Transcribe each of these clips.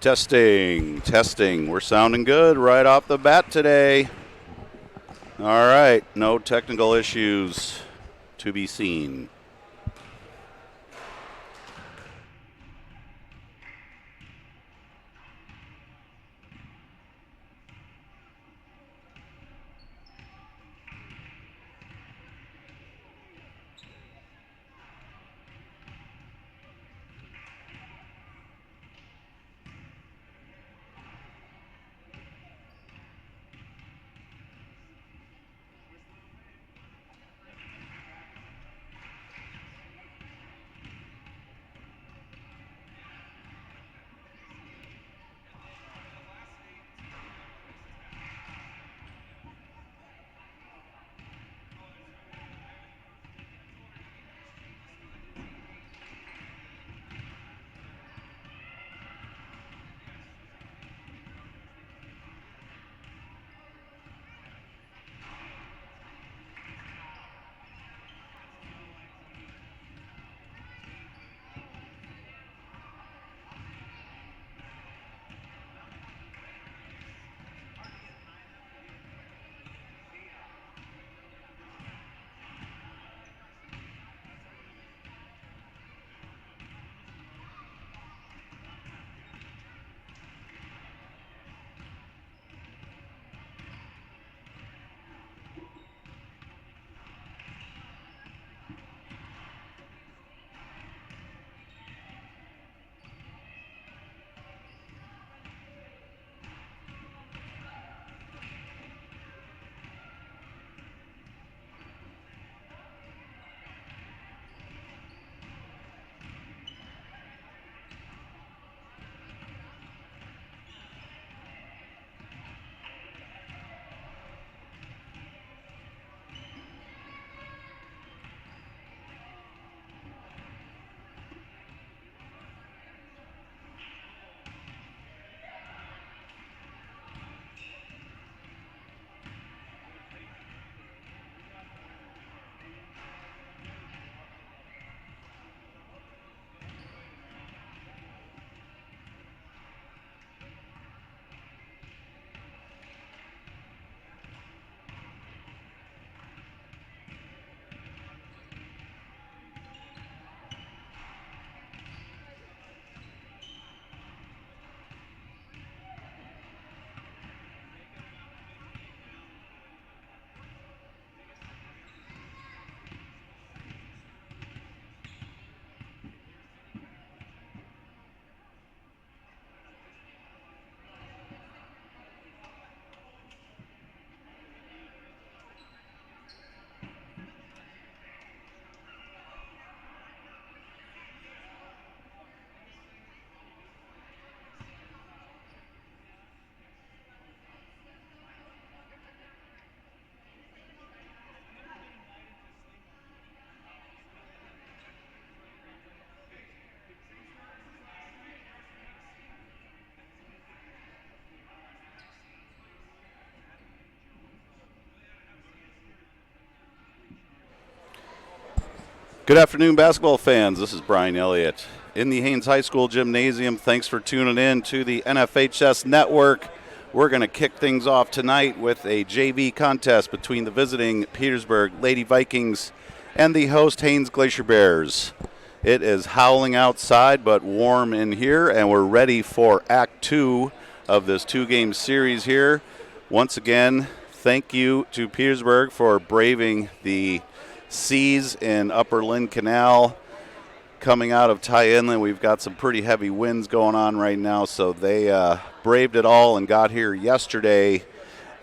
Testing, testing. We're sounding good right off the bat today. All right, no technical issues to be seen. Good afternoon, basketball fans. This is Brian Elliott in the Haines High School Gymnasium. Thanks for tuning in to the NFHS Network. We're going to kick things off tonight with a JV contest between the visiting Petersburg Lady Vikings and the host Haines Glacier Bears. It is howling outside but warm in here, and we're ready for Act 2 of this two-game series here. Once again, thank you to Petersburg for braving the seas in Upper Lynn Canal. Coming out of Thai Inlet, we've got some pretty heavy winds going on right now, so they braved it all and got here yesterday,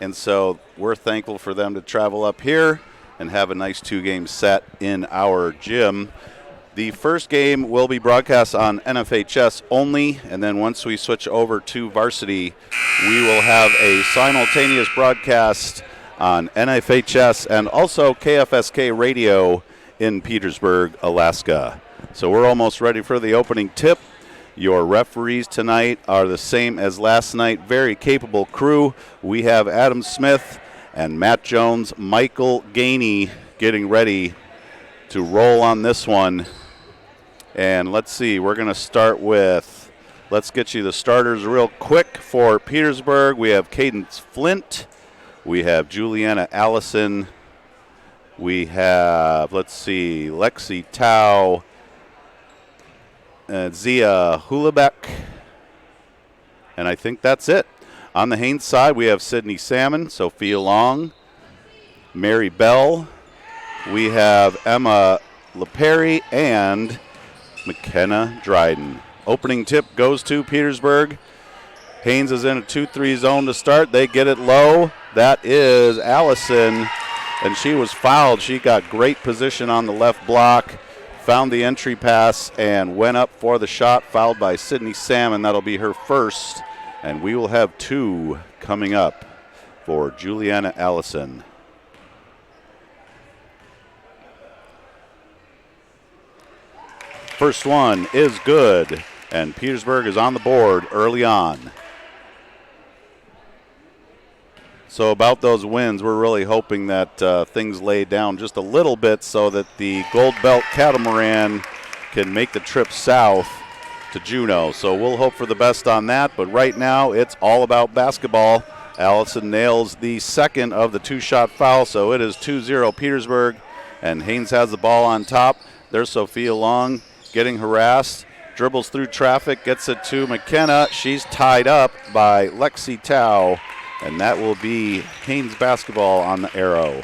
and so we're thankful for them to travel up here and have a nice two-game set in our gym. The first game will be broadcast on NFHS only, and then once we switch over to varsity, we will have a simultaneous broadcast on NFHS and also KFSK Radio in Petersburg, Alaska. So we're almost ready for the opening tip. Your referees tonight are the same as last night. Very capable crew. We have Adam Smith and Matt Jones, Michael Gainey getting ready to roll on this one. And let's see, we're going to start with Let's get you the starters real quick for Petersburg. We have Cadence Flint. We have Juliana Allison. We have, Lexi Tao, Zia Hulabek. And I think that's it. On the Haines side, we have Sydney Salmon, Sophia Long, Mary Bell. We have Emma LePerry and McKenna Dryden. Opening tip goes to Petersburg. Haines is in a 2-3 zone to start. They get it low. That is Allison, and she was fouled. She got great position on the left block, found the entry pass, and went up for the shot, fouled by Sydney Salmon. That'll be her first, and we will have 2 coming up for Juliana Allison. First one is good, and Petersburg is on the board early on. So about those wins, we're really hoping that things lay down just a little bit so that the Gold Belt Catamaran can make the trip south to Juneau. So we'll hope for the best on that, but right now it's all about basketball. Allison nails the second of the 2-shot foul, so it is 2-0 Petersburg, and Haines has the ball on top. There's Sophia Long getting harassed, dribbles through traffic, gets it to McKenna. She's tied up by Lexi Tao, and that will be Haines basketball on the arrow.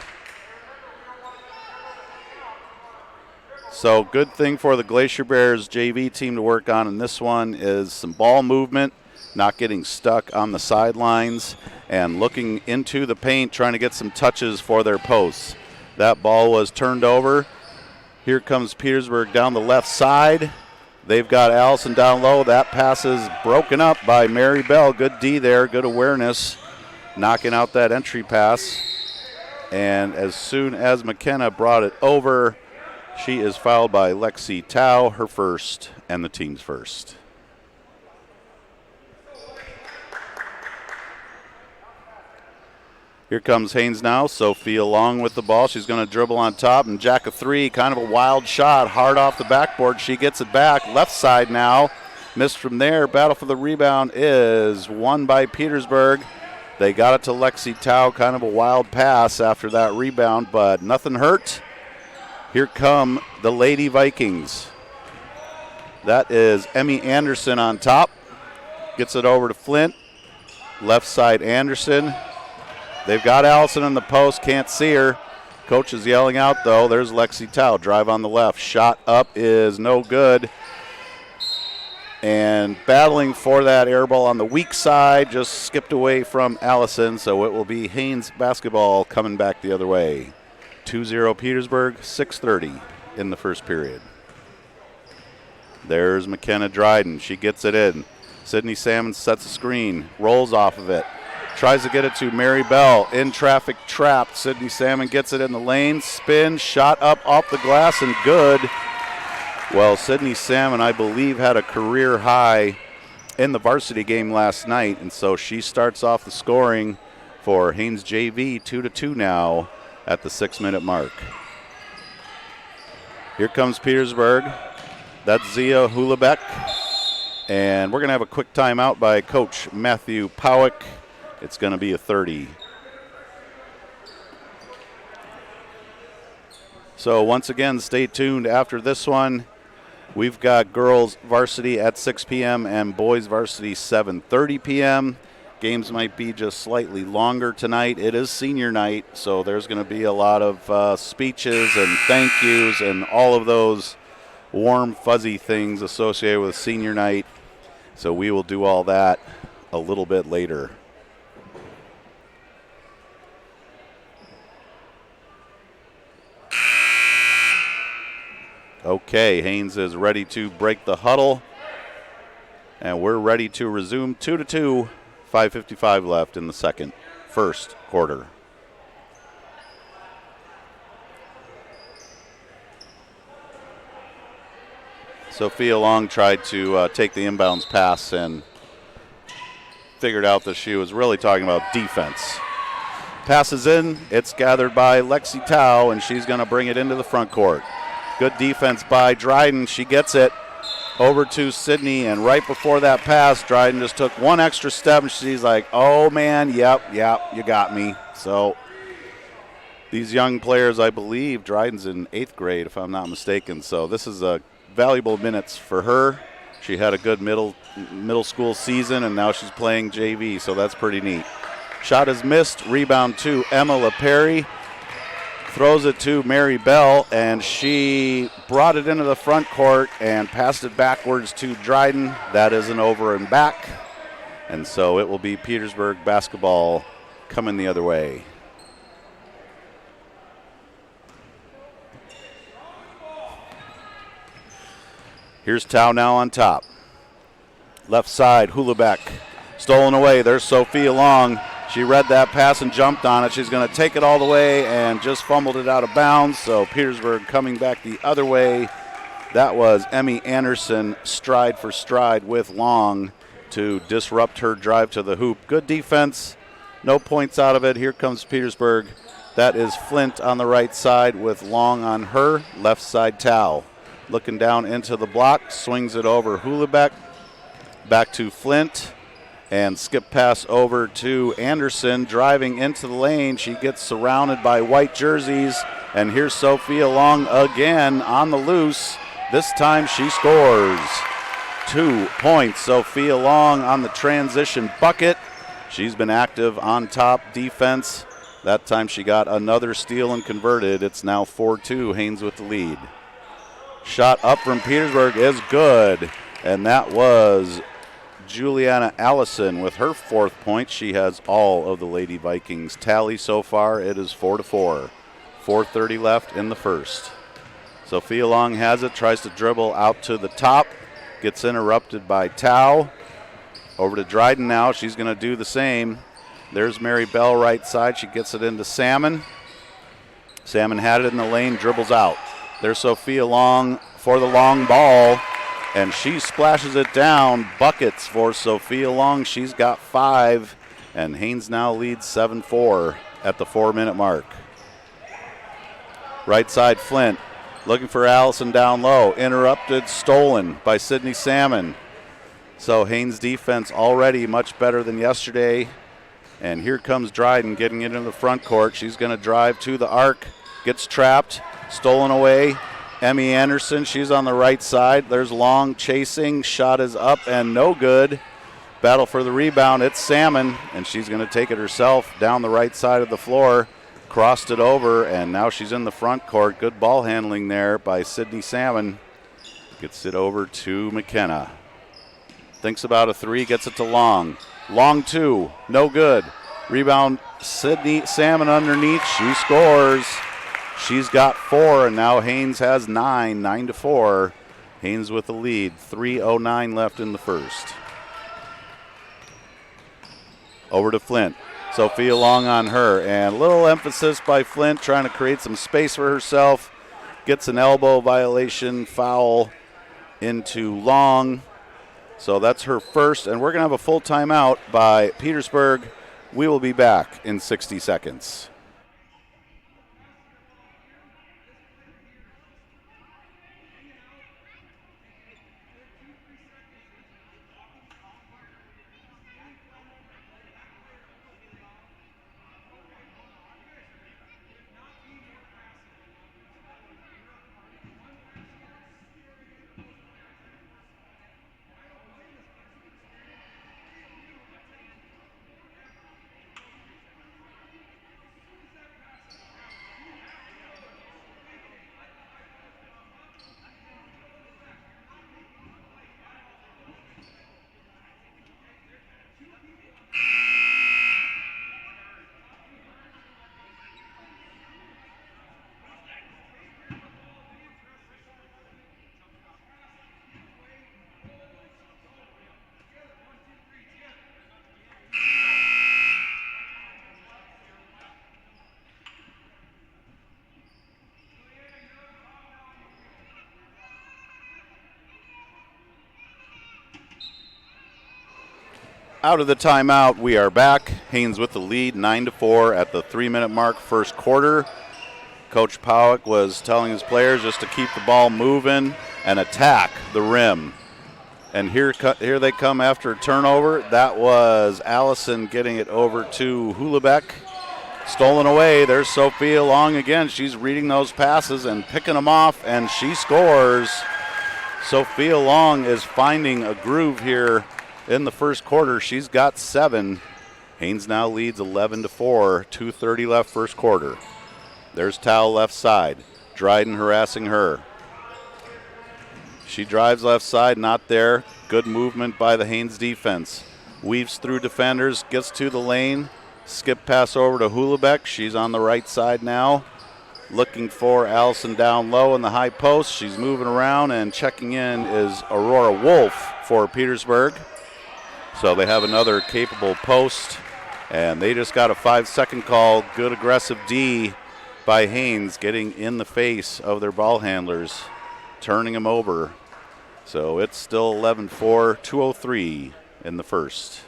So good thing for the Glacier Bears JV team to work on in this one is some ball movement, not getting stuck on the sidelines, and looking into the paint, trying to get some touches for their posts. That ball was turned over. Here comes Petersburg down the left side. They've got Allison down low. That pass is broken up by Mary Bell. Good D there, good awareness, knocking out that entry pass. And as soon as McKenna brought it over, she is fouled by Lexi Tao, her first and the team's first. Here comes Haines now. Sophia Long with the ball. She's going to dribble on top and jack a 3. Kind of a wild shot, hard off the backboard. She gets it back. Left side now. Missed from there. Battle for the rebound is won by Petersburg. They got it to Lexi Tao. Kind of a wild pass after that rebound, but nothing hurt. Here come the Lady Vikings. That is Emmy Anderson on top. Gets it over to Flint. Left side Anderson. They've got Allison in the post, can't see her. Coach is yelling out, though. There's Lexi Tao, drive on the left. Shot up is no good. And battling for that air ball on the weak side, just skipped away from Allison, so it will be Haines basketball coming back the other way. 2-0 Petersburg, 6:30 in the first period. There's McKenna Dryden. She gets it in. Sydney Salmon sets a screen, rolls off of it. Tries to get it to Mary Bell. In traffic, trapped. Sydney Salmon gets it in the lane. Spin, shot up off the glass, and good. Well, Sydney Salmon, I believe, had a career high in the varsity game last night, and so she starts off the scoring for Haines JV, 2-2 now at the 6-minute mark. Here comes Petersburg. That's Zia Hulabek. And we're going to have a quick timeout by Coach Matthew Powick. It's going to be a 30. So once again, stay tuned after this one. We've got girls varsity at 6 p.m. and boys varsity 7:30 p.m. Games might be just slightly longer tonight. It is senior night, so there's going to be a lot of speeches and thank yous and all of those warm, fuzzy things associated with senior night. So we will do all that a little bit later. Okay, Haines is ready to break the huddle, and we're ready to resume 2-2, 5:55 left in the first quarter. Sophia Long tried to take the inbounds pass and figured out that she was really talking about defense. Passes in, it's gathered by Lexi Tao, and she's going to bring it into the front court. Good defense by Dryden. She gets it. over to Sydney, and right before that pass, Dryden just took one extra step, and she's like, oh, man, yep, you got me. So these young players, I believe, Dryden's in 8th grade, if I'm not mistaken. So this is a valuable minutes for her. She had a good middle school season, and now she's playing JV, so that's pretty neat. Shot is missed. Rebound to Emma LaPerry. Throws it to Mary Bell, and she brought it into the front court and passed it backwards to Dryden. That is an over and back. And so it will be Petersburg basketball coming the other way. Here's Tao now on top. Left side, Hulabeck. Stolen away. There's Sophia Long. She read that pass and jumped on it. She's going to take it all the way and just fumbled it out of bounds. So Petersburg coming back the other way. That was Emmy Anderson stride for stride with Long to disrupt her drive to the hoop. Good defense. No points out of it. Here comes Petersburg. That is Flint on the right side with Long on her. Left side Tao. Looking down into the block, swings it over Hulabeck, back to Flint, and skip pass over to Anderson, driving into the lane. She gets surrounded by white jerseys, and here's Sophia Long again on the loose. This time she scores. 2 points. Sophia Long on the transition bucket. She's been active on top defense. That time she got another steal and converted. It's now 4-2, Haines with the lead. Shot up from Petersburg is good, and that was Juliana Allison with her 4th point. She has all of the Lady Vikings tally so far. It is 4-4. 4:30 left in the first. Sophia Long has it, tries to dribble out to the top, gets interrupted by Tao. Over to Dryden now. She's going to do the same. There's Mary Bell right side. She gets it into Salmon. Salmon had it in the lane, dribbles out. There's Sophia Long for the long ball, and she splashes it down. Buckets for Sophia Long. She's got 5, and Haines now leads 7-4 at the 4-minute mark. Right side Flint looking for Allison down low. Interrupted, stolen by Sydney Salmon. So Haines' defense already much better than yesterday. And here comes Dryden getting into the front court. She's going to drive to the arc, gets trapped. Stolen away. Emmy Anderson, she's on the right side. There's Long chasing. Shot is up and no good. Battle for the rebound. It's Salmon, and she's going to take it herself down the right side of the floor. Crossed it over, and now she's in the front court. Good ball handling there by Sydney Salmon. Gets it over to McKenna. Thinks about a 3, gets it to Long. Long 2, no good. Rebound, Sydney Salmon underneath. She scores. She's got 4, and now Haines has 9, 9-4. Haines with the lead, 3:09 left in the first. Over to Flint. Sophia Long on her, and a little emphasis by Flint trying to create some space for herself. Gets an elbow violation foul into Long. So that's her first, and we're going to have a full timeout by Petersburg. We will be back in 60 seconds. Out of the timeout, we are back. Haines with the lead, 9-4 at the 3-minute mark, first quarter. Coach Powick was telling his players just to keep the ball moving, and attack the rim. And here they come after a turnover. That was Allison getting it over to Hulebeck. Stolen away. There's Sophia Long again. She's reading those passes and picking them off, and she scores. Sophia Long is finding a groove here in the first quarter. She's got 7. Haines now leads 11-4. 2:30 left first quarter. There's Tao left side. Dryden harassing her. She drives left side, not there. Good movement by the Haines defense. Weaves through defenders, gets to the lane. Skip pass over to Hulebeck. She's on the right side now. Looking for Allison down low in the high post. She's moving around, and checking in is Aurora Wolf for Petersburg. So they have another capable post, and they just got a 5-second call. Good aggressive D by Haines, getting in the face of their ball handlers, turning them over. So it's still 11-4, 2:03 in the first.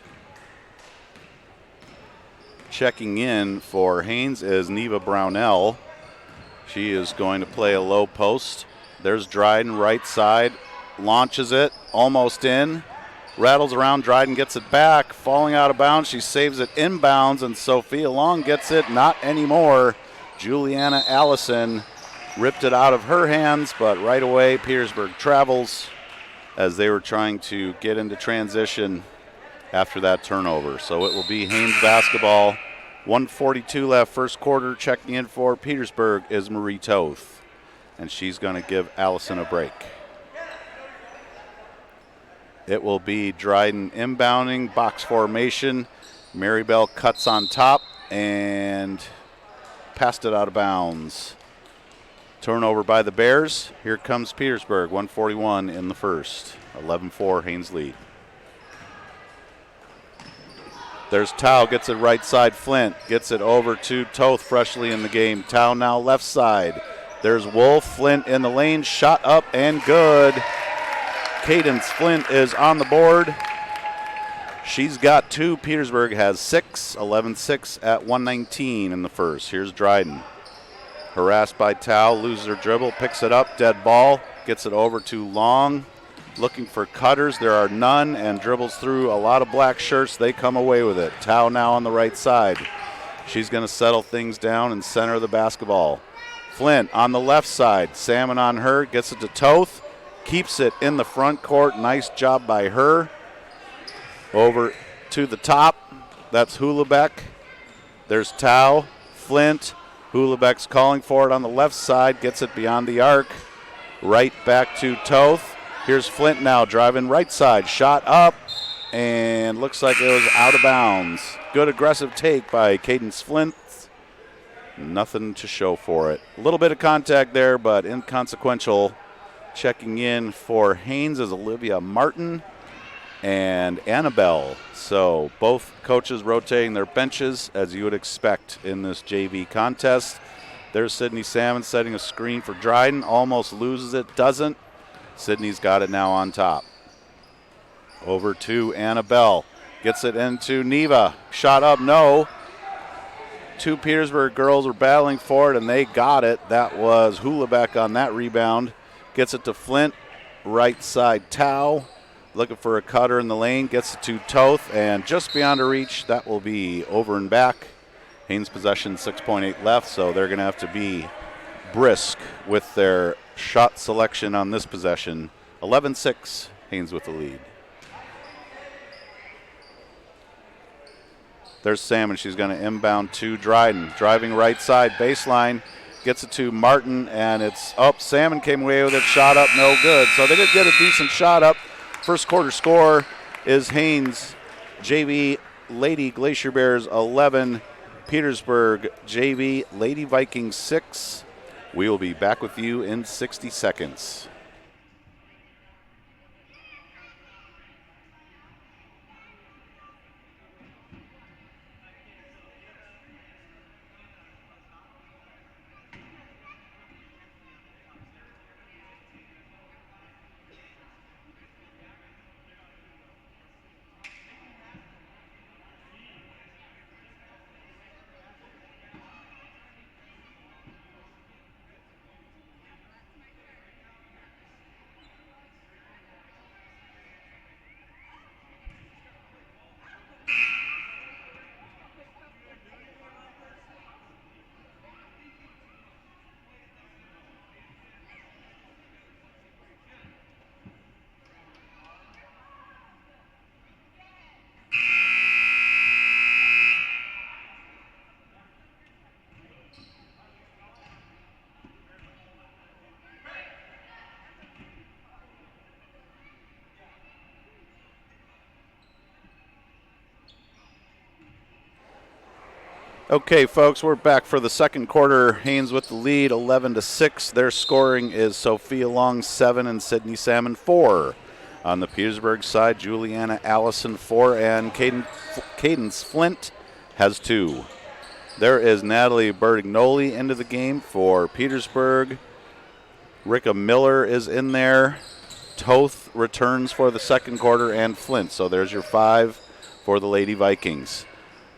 Checking in for Haines is Neva Brownell. She is going to play a low post. There's Dryden right side, launches it, almost in, rattles around. Dryden gets it back, falling out of bounds. She saves it inbounds, and Sophia Long gets it, not anymore. Juliana Allison ripped it out of her hands, but right away Petersburg travels as they were trying to get into transition after that turnover. So it will be Haines basketball. 1:42 left first quarter. Checking in for Petersburg is Marie Toth, and she's going to give Allison a break. It will be Dryden inbounding, box formation. Maribel cuts on top and passed it out of bounds. Turnover by the Bears. Here comes Petersburg, 1:41 in the first. 11-4 Haines lead. There's Tao, gets it right side. Flint gets it over to Toth, freshly in the game. Tao now left side. There's Wolf. Flint in the lane, shot up and good. Cadence Flint is on the board. She's got 2. Petersburg has 6. 11-6 at 1:19 in the first. Here's Dryden. Harassed by Tao, loses her dribble, picks it up, dead ball, gets it over to Long. Looking for cutters, there are none, and dribbles through a lot of black shirts. They come away with it. Tao now on the right side. She's going to settle things down and center the basketball. Flint on the left side. Salmon on her, gets it to Toth. Keeps it in the front court. Nice job by her. Over to the top. That's Hulebeck. There's Tao. Flint. Hulebeck's calling for it on the left side. Gets it beyond the arc. Right back to Toth. Here's Flint now driving right side. Shot up, and looks like it was out of bounds. Good aggressive take by Cadence Flint. Nothing to show for it. A little bit of contact there, but inconsequential. Checking in for Haines is Olivia Martin and Annabelle. So both coaches rotating their benches, as you would expect in this JV contest. There's Sydney Salmon setting a screen for Dryden. Almost loses it, doesn't. Sydney's got it now on top. Over to Annabelle. Gets it into Neva. Shot up, no. 2 Petersburg girls are battling for it, and they got it. That was Hulebeck on that rebound. Gets it to Flint. Right side Tao. Looking for a cutter in the lane. Gets it to Toth, and just beyond her reach, that will be over and back. Haines possession, 6.8 left, so they're going to have to be brisk with their shot selection on this possession. 11-6, Haines with the lead. There's Salmon. She's going to inbound to Dryden. Driving right side, baseline. Gets it to Martin, and it's up. Salmon came away with it. Shot up, no good. So they did get a decent shot up. First quarter score is Haines JV Lady Glacier Bears 11, Petersburg JV Lady Vikings 6. We will be back with you in 60 seconds. Okay, folks, we're back for the second quarter. Haines with the lead, 11-6. Their scoring is Sophia Long, 7, and Sydney Salmon, 4. On the Petersburg side, Juliana Allison, 4, and Cadence Flint has 2. There is Natalie Bertignoli into the game for Petersburg. Ricka Miller is in there. Toth returns for the second quarter, and Flint. So there's your 5 for the Lady Vikings.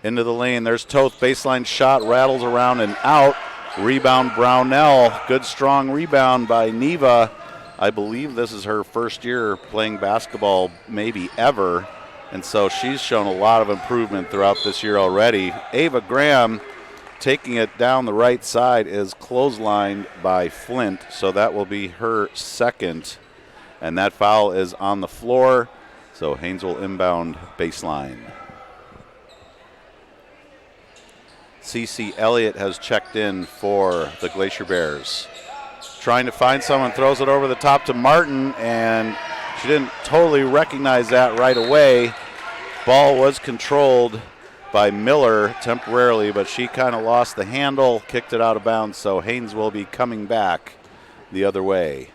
Into the lane, there's Toth, baseline shot, rattles around and out. Rebound Brownell, good strong rebound by Neva. I believe this is her first year playing basketball, maybe ever, and so she's shown a lot of improvement throughout this year already. Ava Graham taking it down the right side is clotheslined by Flint, so that will be her second, and that foul is on the floor, so Haines will inbound baseline. Cece Elliott has checked in for the Glacier Bears. Trying to find someone, throws it over the top to Martin, and she didn't totally recognize that right away. Ball was controlled by Miller temporarily, but she kind of lost the handle, kicked it out of bounds, so Haines will be coming back the other way.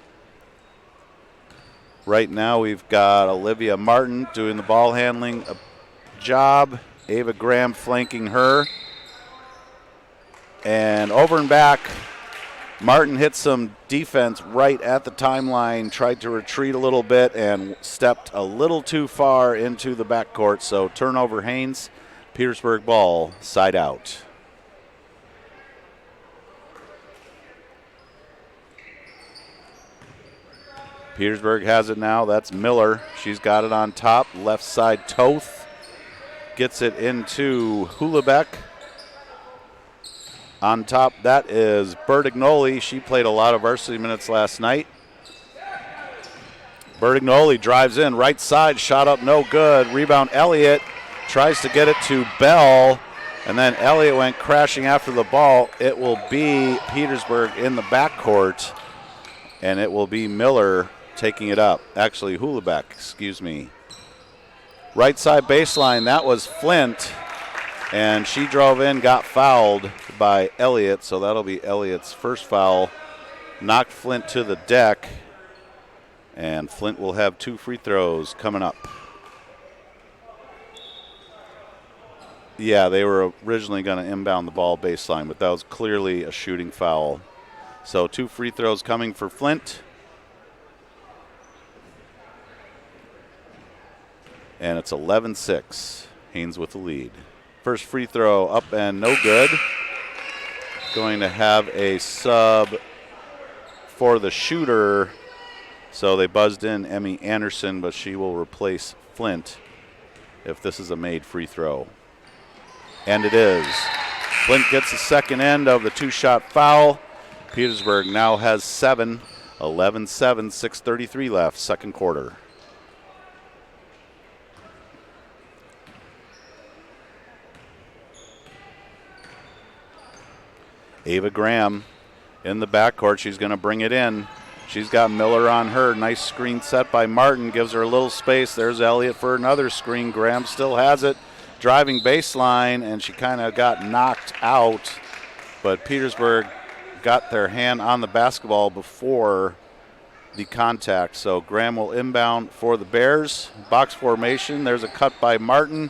Right now we've got Olivia Martin doing the ball handling job. Ava Graham flanking her. And over and back, Martin hit some defense right at the timeline, tried to retreat a little bit and stepped a little too far into the backcourt. So turnover Haines, Petersburg ball, side out. Petersburg has it now. That's Miller. She's got it on top. Left side, Toth gets it into Hulebeck. On top, that is Bertignoli. She played a lot of varsity minutes last night. Bertignoli drives in, right side, shot up, no good. Rebound, Elliott tries to get it to Bell, and then Elliott went crashing after the ball. It will be Petersburg in the backcourt, and it will be Miller taking it up. Actually, Hulebeck, excuse me. Right side baseline, that was Flint, and she drove in, got fouled by Elliott, so that'll be Elliott's first foul. Knocked Flint to the deck, and Flint will have 2 free throws coming up. Yeah, they were originally going to inbound the ball baseline, but that was clearly a shooting foul. So 2 free throws coming for Flint. And it's 11-6. Haines with the lead. First free throw up and no good. Going to have a sub for the shooter. So they buzzed in Emmy Anderson, but she will replace Flint if this is a made free throw. And it is. Flint gets the second end of the 2-shot foul. Petersburg now has 7, 11-7, 6:33 left, second quarter. Ava Graham in the backcourt. She's going to bring it in. She's got Miller on her. Nice screen set by Martin. Gives her a little space. There's Elliott for another screen. Graham still has it. Driving baseline, and she kind of got knocked out. But Petersburg got their hand on the basketball before the contact. So Graham will inbound for the Bears. Box formation. There's a cut by Martin.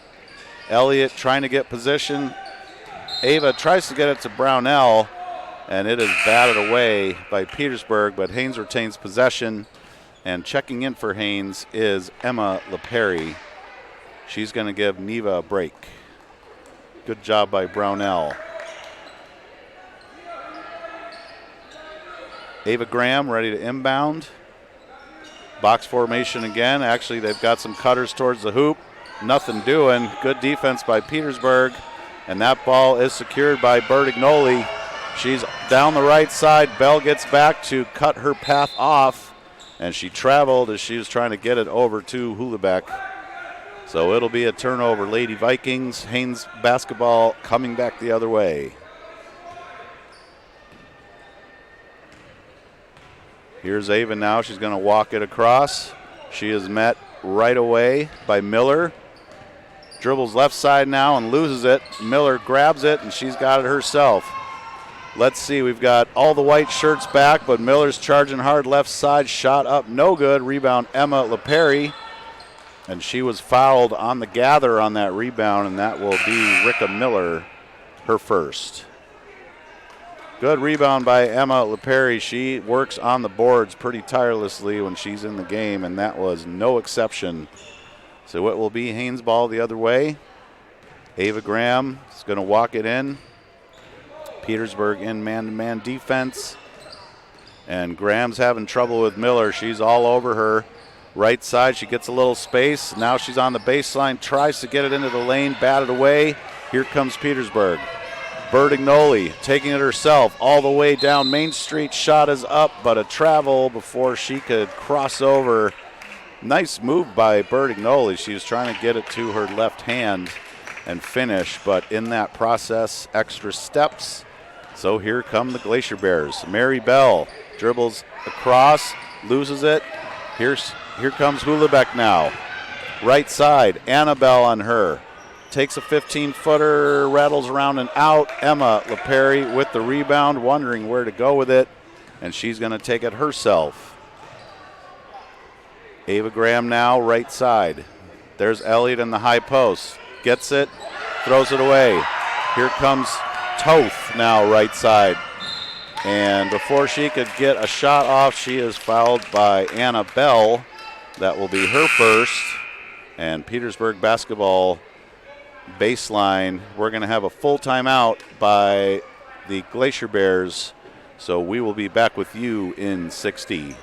Elliott trying to get position. Ava tries to get it to Brownell, and it is batted away by Petersburg, but Haines retains possession. And checking in for Haines is Emma LePerry. She's going to give Neva a break. Good job by Brownell. Ava Graham ready to inbound. Box formation again. Actually, they've got some cutters towards the hoop. Nothing doing. Good defense by Petersburg. And that ball is secured by Bertignoli. She's down the right side. Bell gets back to cut her path off. And she traveled as she was trying to get it over to Hulebeck. So it'll be a turnover. Lady Vikings. Haines basketball coming back the other way. Here's Ava now. She's going to walk it across. She is met right away by Miller. Dribbles left side now and loses it. Miller grabs it, and she's got it herself. Let's see, we've got all the white shirts back, but Miller's charging hard left side. Shot up, no good. Rebound, Emma LePerry. And she was fouled on the gather on that rebound, and that will be Ricka Miller, her first. Good rebound by Emma LePerry. She works on the boards pretty tirelessly when she's in the game, and that was no exception. So it will be Haines ball the other way. Ava Graham is going to walk it in. Petersburg in man-to-man defense. And Graham's having trouble with Miller. She's all over her. Right side, she gets a little space. Now she's on the baseline, tries to get it into the lane, batted away. Here comes Petersburg. Bertignoli taking it herself all the way down Main Street. Shot is up, but a travel before she could cross over. Nice move by Bertignoli. She was trying to get it to her left hand and finish, but in that process, extra steps. So here come the Glacier Bears. Mary Bell dribbles across, loses it. Here comes Hulebeck now. Right side, Annabelle on her. Takes a 15-footer, rattles around and out. Emma LePerry with the rebound, wondering where to go with it, and she's going to take it herself. Ava Graham now, right side. There's Elliott in the high post. Gets it, throws it away. Here comes Toth now, right side. And before she could get a shot off, she is fouled by Anna Bell. That will be her first. And Petersburg basketball baseline. We're going to have a full timeout by the Glacier Bears. So we will be back with you in 60.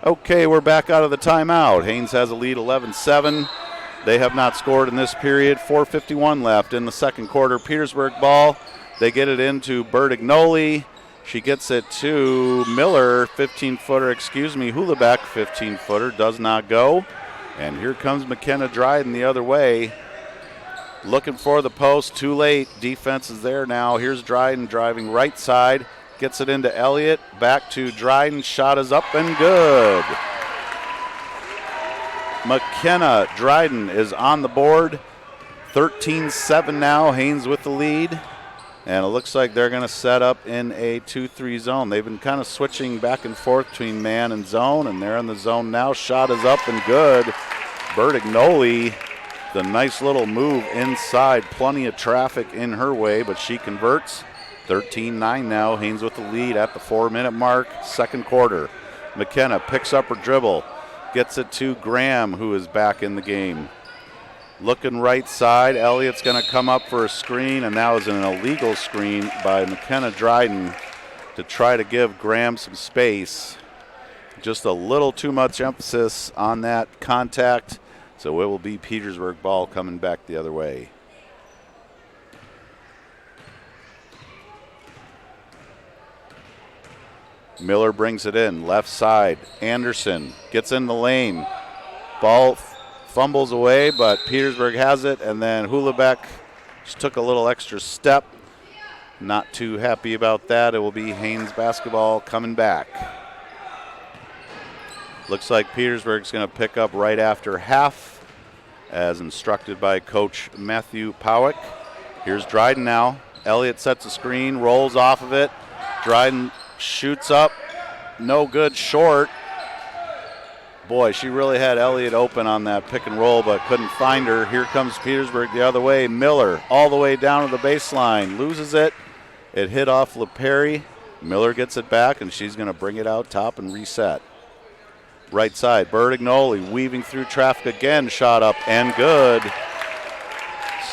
Okay, we're back out of the timeout. Haines has a lead 11-7. They have not scored in this period. 4:51 left in the second quarter. Petersburg ball. They get it into Bertignoli. She gets it to Miller, 15-footer, Hulebeck, 15-footer, does not go. And here comes McKenna Dryden the other way. Looking for the post, too late. Defense is there now. Here's Dryden driving right side. Gets it into Elliott, back to Dryden, shot is up and good. McKenna Dryden is on the board, 13-7 now, Haines with the lead. And it looks like they're gonna set up in a 2-3 zone. They've been kind of switching back and forth between man and zone, and they're in the zone now. Shot is up and good. Bertignoli, the nice little move inside, plenty of traffic in her way, but she converts. 13-9 now, Haines with the lead at the 4-minute mark, second quarter. McKenna picks up her dribble, gets it to Graham, who is back in the game. Looking right side, Elliott's going to come up for a screen, and that was an illegal screen by McKenna Dryden to try to give Graham some space. Just a little too much emphasis on that contact, so it will be Petersburg ball coming back the other way. Miller brings it in, left side. Anderson gets in the lane. Ball fumbles away, but Petersburg has it, and then Hulebeck just took a little extra step. Not too happy about that. It will be Haines basketball coming back. Looks like Petersburg's going to pick up right after half, as instructed by Coach Matthew Powick. Here's Dryden now. Elliott sets a screen, rolls off of it. Dryden shoots up. No good, short. Boy, she really had Elliott open on that pick and roll, but couldn't find her. Here comes Petersburg the other way. Miller all the way down to the baseline. Loses it. It hit off LePerry. Miller gets it back, and she's going to bring it out top and reset. Right side, Bertignoli weaving through traffic again. Shot up and good.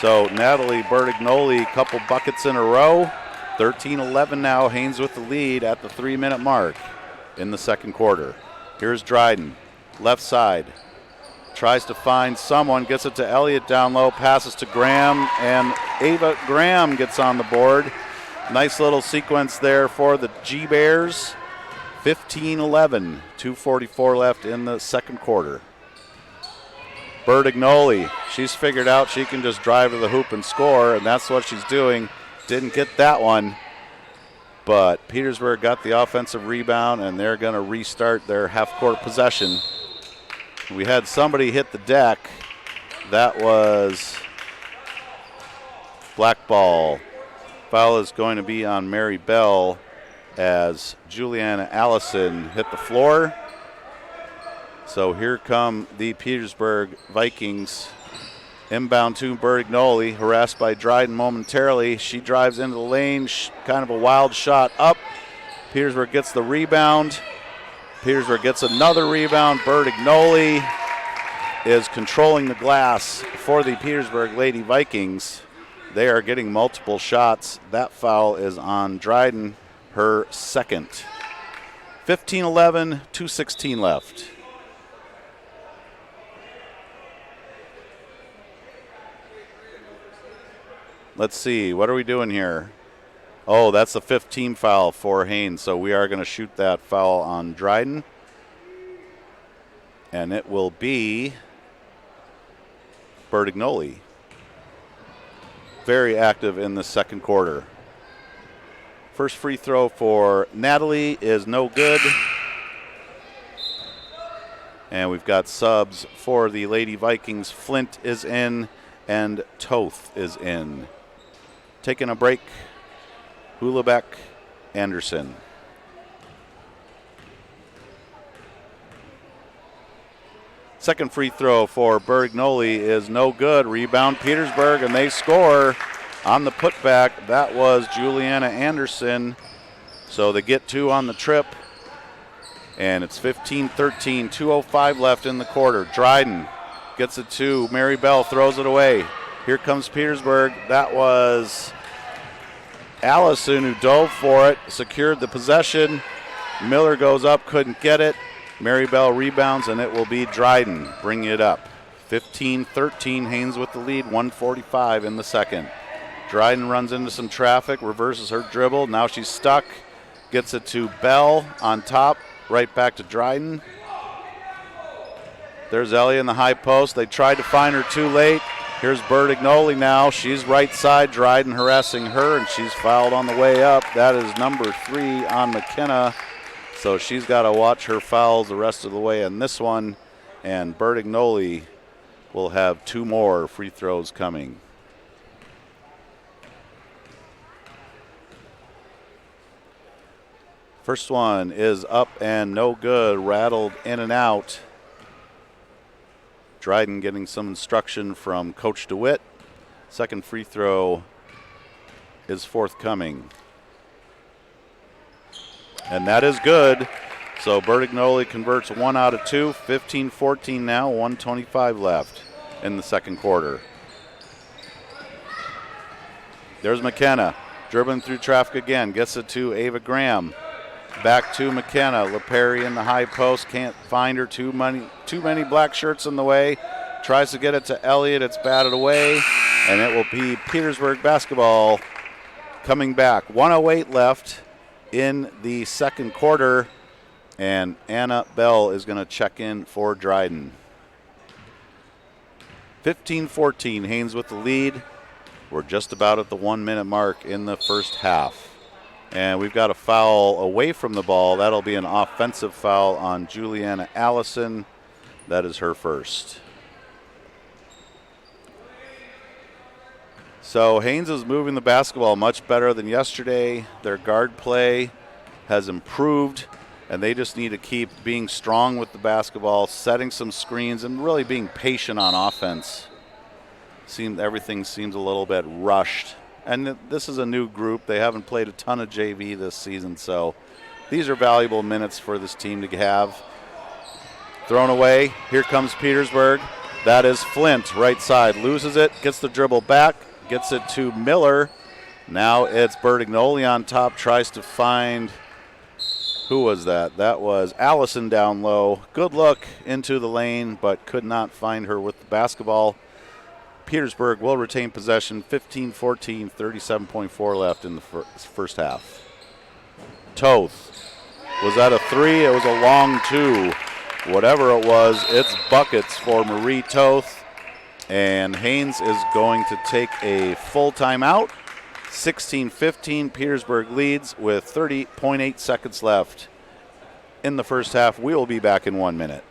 So Natalie Bertignoli, couple buckets in a row. 13-11 now. Haines with the lead at the 3-minute mark in the second quarter. Here's Dryden, left side. Tries to find someone, gets it to Elliott down low, passes to Graham, and Ava Graham gets on the board. Nice little sequence there for the G-Bears. 15-11, 2:44 left in the second quarter. Bertignoli, she's figured out she can just drive to the hoop and score, and that's what she's doing. Didn't get that one, but Petersburg got the offensive rebound, and they're going to restart their half-court possession. We had somebody hit the deck. That was black ball. Foul is going to be on Mary Bell as Juliana Allison hit the floor. So here come the Petersburg Vikings. Inbound to Bertignoli, harassed by Dryden momentarily. She drives into the lane, kind of a wild shot up. Petersburg gets the rebound. Petersburg gets another rebound. Bertignoli is controlling the glass for the Petersburg Lady Vikings. They are getting multiple shots. That foul is on Dryden, her second. 15-11, 2:16 left. Let's see, what are we doing here? Oh, that's the 15 foul for Haines, so we are going to shoot that foul on Dryden. And it will be Bertignoli. Very active in the second quarter. First free throw for Natalie is no good. And we've got subs for the Lady Vikings. Flint is in and Toth is in. Taking a break, Hulabeck, Anderson. Second free throw for Bertignoli is no good. Rebound Petersburg, and they score on the putback. That was Juliana Anderson. So they get two on the trip. And it's 15-13, 2:05 left in the quarter. Dryden gets it to Mary Bell, throws it away. Here comes Petersburg. That was Allison who dove for it, secured the possession. Miller goes up, couldn't get it. Mary Bell rebounds, and it will be Dryden bringing it up. 15-13, Haines with the lead, 1:45 in the second. Dryden runs into some traffic, reverses her dribble. Now she's stuck, gets it to Bell on top, right back to Dryden. There's Ellie in the high post. They tried to find her too late. Here's Bertignoli now. She's right side. Dryden harassing her, and she's fouled on the way up. That is number 3 on McKenna. So she's got to watch her fouls the rest of the way in this one. And Bertignoli will have 2 more free throws coming. First one is up and no good. Rattled in and out. Dryden getting some instruction from Coach DeWitt. Second free throw is forthcoming. And that is good. So Bertignoli converts 1 out of 2. 15-14 now, 1:25 left in the second quarter. There's McKenna dribbling through traffic again. Gets it to Ava Graham. Back to McKenna. LePerry in the high post. Can't find her. Too many black shirts in the way. Tries to get it to Elliott. It's batted away. And it will be Petersburg basketball coming back. 1:08 left in the second quarter. And Anna Bell is going to check in for Dryden. 15-14. Haines with the lead. We're just about at the 1-minute mark in the first half. And we've got a foul away from the ball. That'll be an offensive foul on Juliana Allison. That is her first. So Haines is moving the basketball much better than yesterday. Their guard play has improved, and they just need to keep being strong with the basketball, setting some screens, and really being patient on offense. Everything seems a little bit rushed. And this is a new group. They haven't played a ton of JV this season, so these are valuable minutes for this team to have. Thrown away. Here comes Petersburg. That is Flint, right side. Loses it, gets the dribble back, gets it to Miller. Now it's Bertignoli on top, tries to find, who was that? That was Allison down low. Good look into the lane, but could not find her with the basketball. Petersburg will retain possession, 15-14, 37.4 left in the first half. Toth. Was that a three? It was a long two. Whatever it was, it's buckets for Marie Toth. And Haines is going to take a full timeout. 16-15, Petersburg leads with 30.8 seconds left in the first half. We will be back in 1 minute.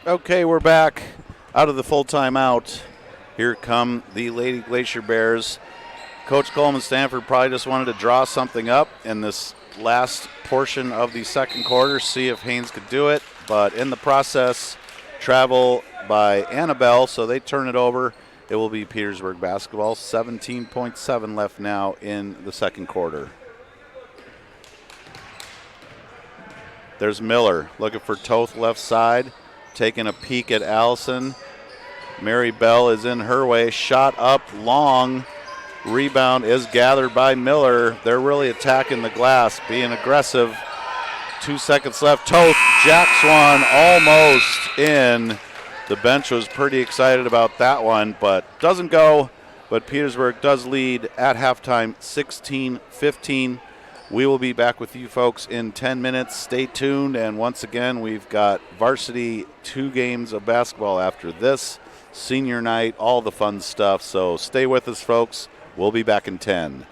Okay, we're back out of the full timeout. Here come the Lady Glacier Bears. Coach Coleman Stanford probably just wanted to draw something up in this last portion of the second quarter, see if Haines could do it. But in the process, travel by Annabelle, so they turn it over. It will be Petersburg basketball. 17.7 left now in the second quarter. There's Miller looking for Toth left side. Taking a peek at Allison. Mary Bell is in her way. Shot up long. Rebound is gathered by Miller. They're really attacking the glass, being aggressive. 2 seconds left. Toth jacks one almost in. The bench was pretty excited about that one, but doesn't go. But Petersburg does lead at halftime, 16-15. We will be back with you folks in 10 minutes. Stay tuned. And once again, we've got varsity 2 games of basketball after this, senior night, all the fun stuff. So stay with us, folks. We'll be back in 10.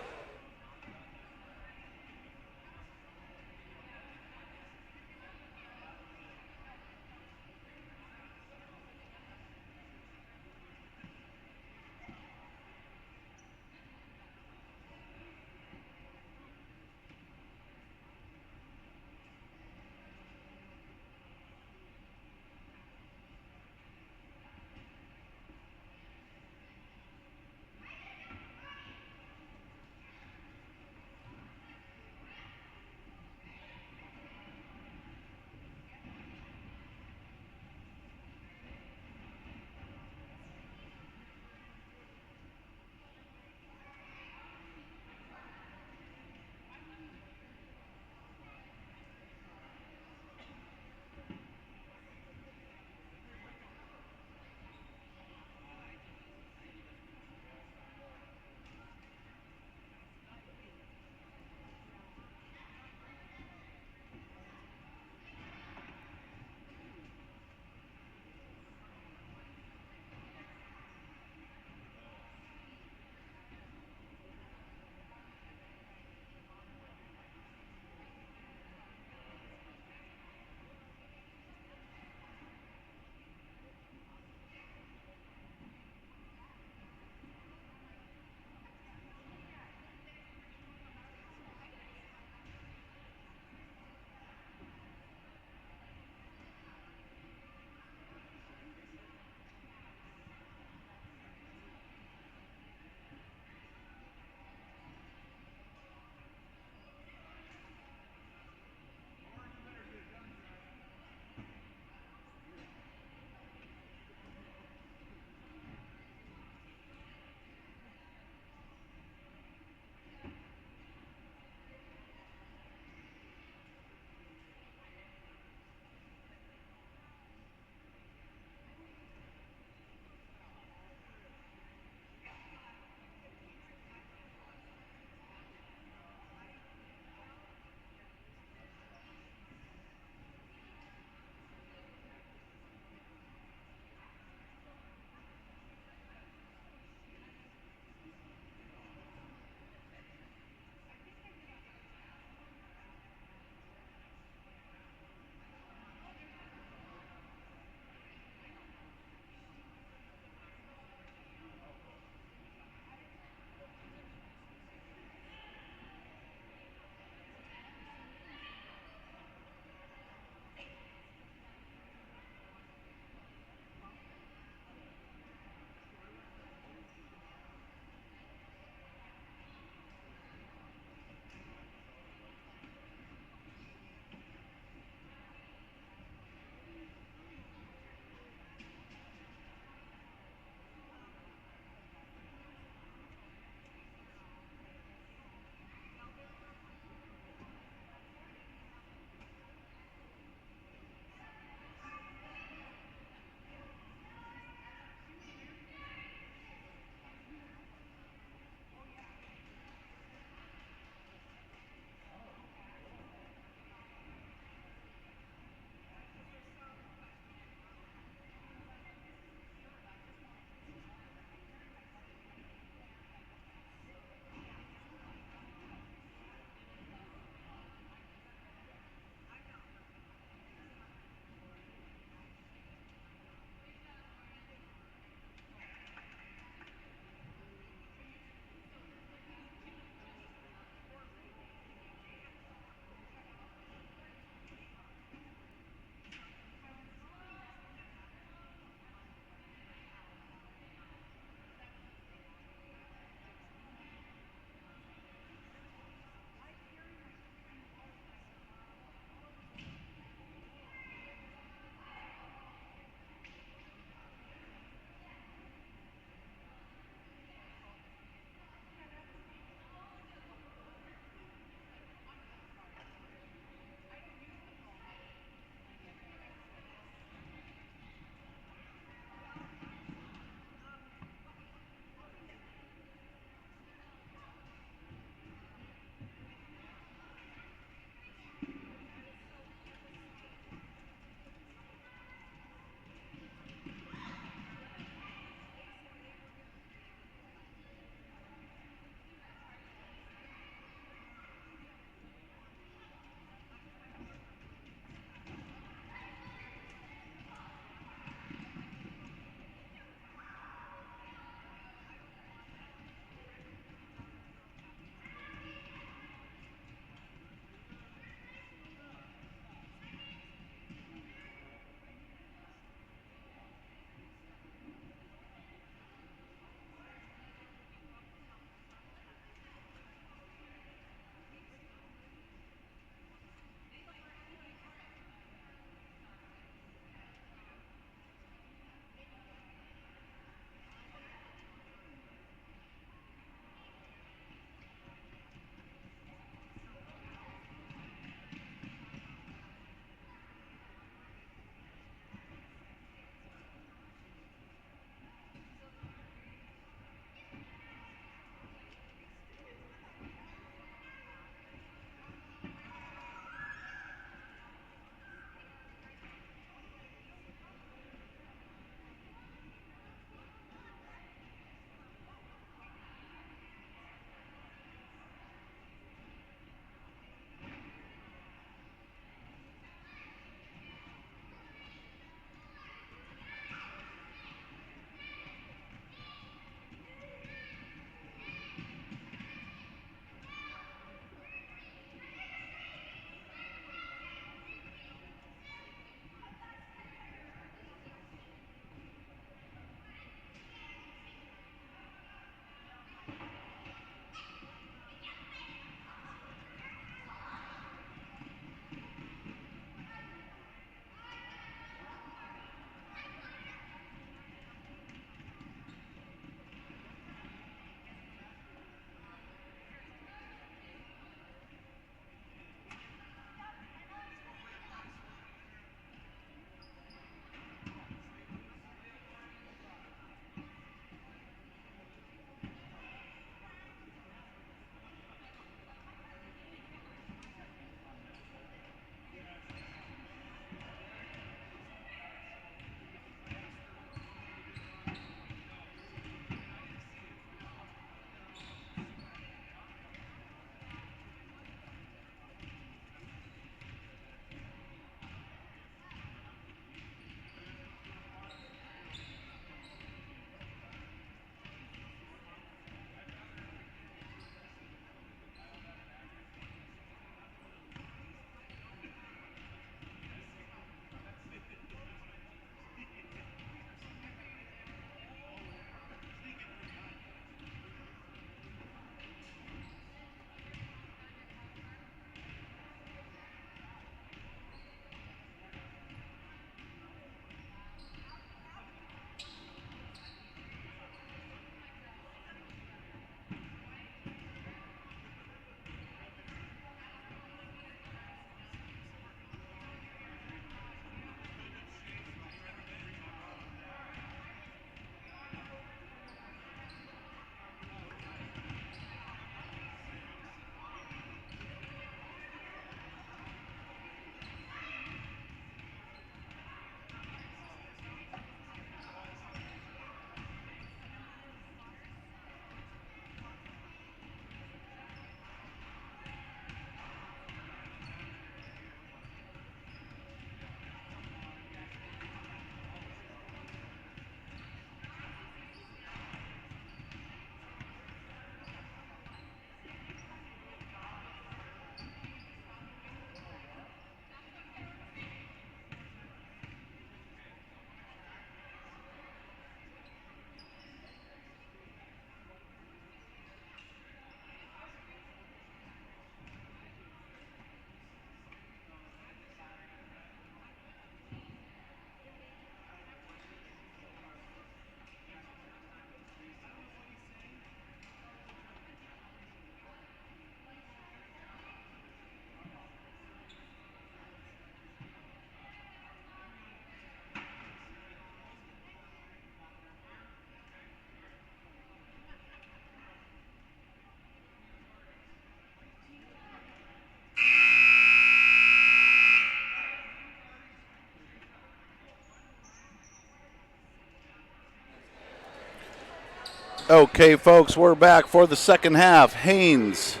Okay, folks, we're back for the second half. Haines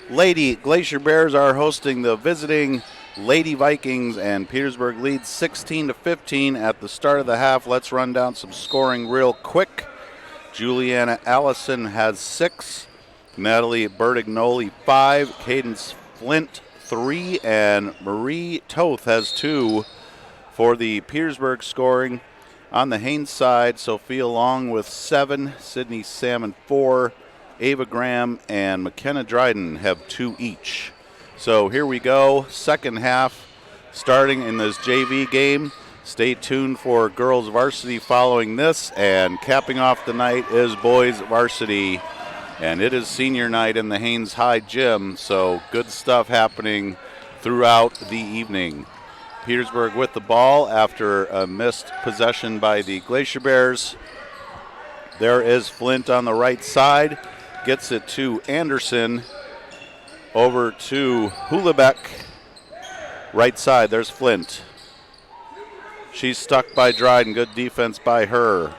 Lady Glacier Bears are hosting the visiting Lady Vikings, and Petersburg leads 16-15 at the start of the half. Let's run down some scoring real quick. Juliana Allison has 6, Natalie Bertignoli 5, Cadence Flint 3, and Marie Toth has 2 for the Petersburg scoring. On the Haines side, Sophia Long with 7, Sydney Salmon 4, Ava Graham and McKenna Dryden have 2 each. So here we go, second half starting in this JV game. Stay tuned for girls varsity following this, and capping off the night is boys varsity. And it is senior night in the Haines High Gym, so good stuff happening throughout the evening. Petersburg with the ball after a missed possession by the Glacier Bears. There is Flint on the right side. Gets it to Anderson. Over to Hulabek. Right side, there's Flint. She's stuck by Dryden. Good defense by her.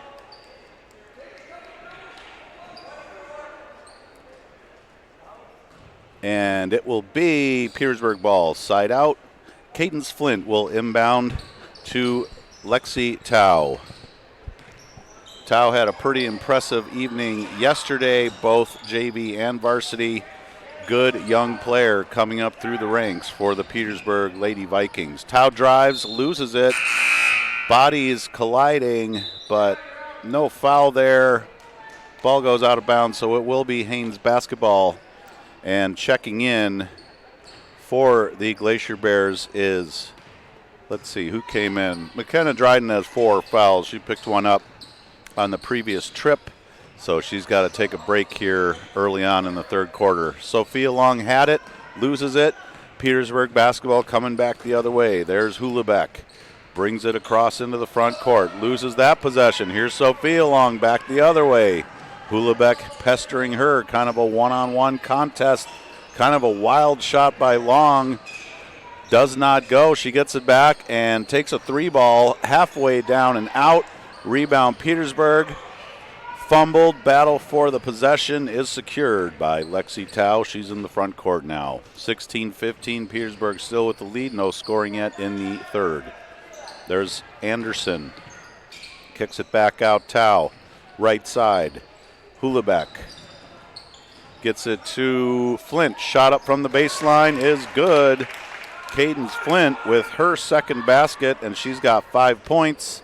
And it will be Petersburg ball. Side out. Cadence Flint will inbound to Lexi Tao. Tao had a pretty impressive evening yesterday, both JV and varsity. Good young player coming up through the ranks for the Petersburg Lady Vikings. Tao drives, loses it. Bodies colliding, but no foul there. Ball goes out of bounds, so it will be Haines basketball. And checking in for the Glacier Bears is, let's see, who came in? McKenna Dryden has 4 fouls. She picked one up on the previous trip, so she's got to take a break here early on in the third quarter. Sophia Long had it, loses it. Petersburg basketball coming back the other way. There's Hulabek. Brings it across into the front court. Loses that possession. Here's Sophia Long back the other way. Hulabek pestering her. Kind of a one-on-one contest. Kind of a wild shot by Long. Does not go. She gets it back and takes a 3-ball halfway down and out. Rebound Petersburg. Fumbled. Battle for the possession is secured by Lexi Tao. She's in the front court now. 16-15. Petersburg still with the lead. No scoring yet in the third. There's Anderson. Kicks it back out. Tao. Right side. Hulabek. Gets it to Flint. Shot up from the baseline is good. Cadence Flint with her second basket, and she's got 5 points.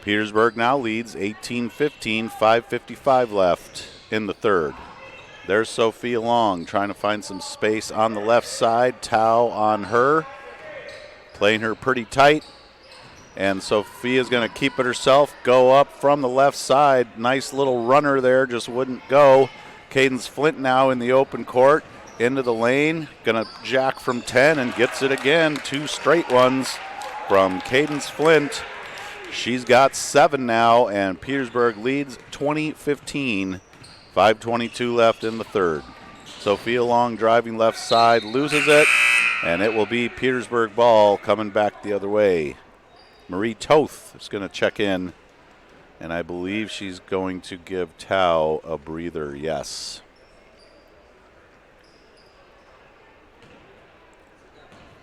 Petersburg now leads 18-15, 5:55 left in the third. There's Sophia Long trying to find some space on the left side. Tao on her. Playing her pretty tight. And Sophia's going to keep it herself. Go up from the left side. Nice little runner there, just wouldn't go. Cadence Flint now in the open court. Into the lane. Going to jack from 10 and gets it again. 2 straight ones from Cadence Flint. She's got 7 now, and Petersburg leads 20-15. 5:22 left in the third. Sophia Long driving left side, loses it, and it will be Petersburg ball coming back the other way. Marie Toth is going to check in, and I believe she's going to give Tao a breather, yes.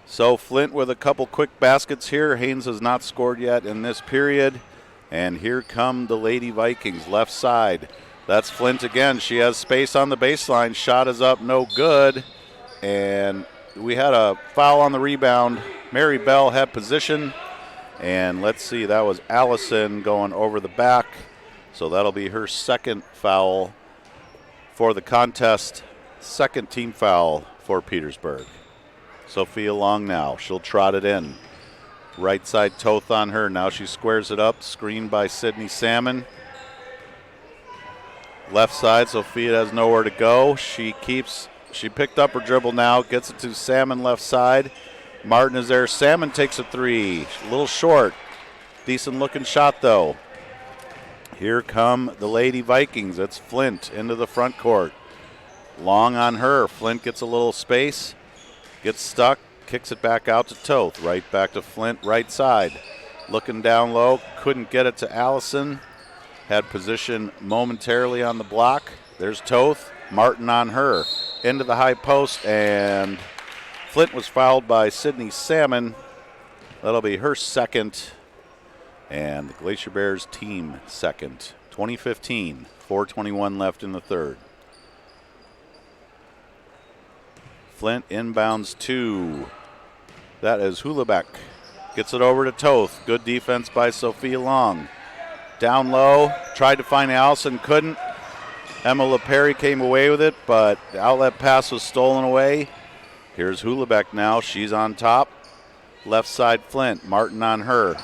So Flint with a couple quick baskets here. Haines has not scored yet in this period. And here come the Lady Vikings, left side. That's Flint again. She has space on the baseline. Shot is up, no good. And we had a foul on the rebound. Mary Bell had position. And let's see, that was Allison going over the back. So that'll be her second foul for the contest. Second team foul for Petersburg. Sophia Long now. She'll trot it in. Right side Toth on her. Now she squares it up. Screened by Sydney Salmon. Left side, Sophia has nowhere to go. She picked up her dribble now. Gets it to Salmon left side. Martin is there. Salmon takes a 3. A little short. Decent looking shot though. Here come the Lady Vikings. It's Flint into the front court. Long on her. Flint gets a little space. Gets stuck, kicks it back out to Toth. Right back to Flint, right side. Looking down low, couldn't get it to Allison. had position momentarily on the block. There's Toth, Martin on her. Into the high post, and Flint was fouled by Sydney Salmon. That'll be her second, and the Glacier Bears team second. 20-15, 4:21 left in the third. Flint inbounds 2. That is Hulebeck. Gets it over to Toth. Good defense by Sophia Long. Down low, tried to find Allison, couldn't. Emma LaPerry came away with it, but the outlet pass was stolen away. Here's Hulebeck now. She's on top. Left side Flint. Martin on her.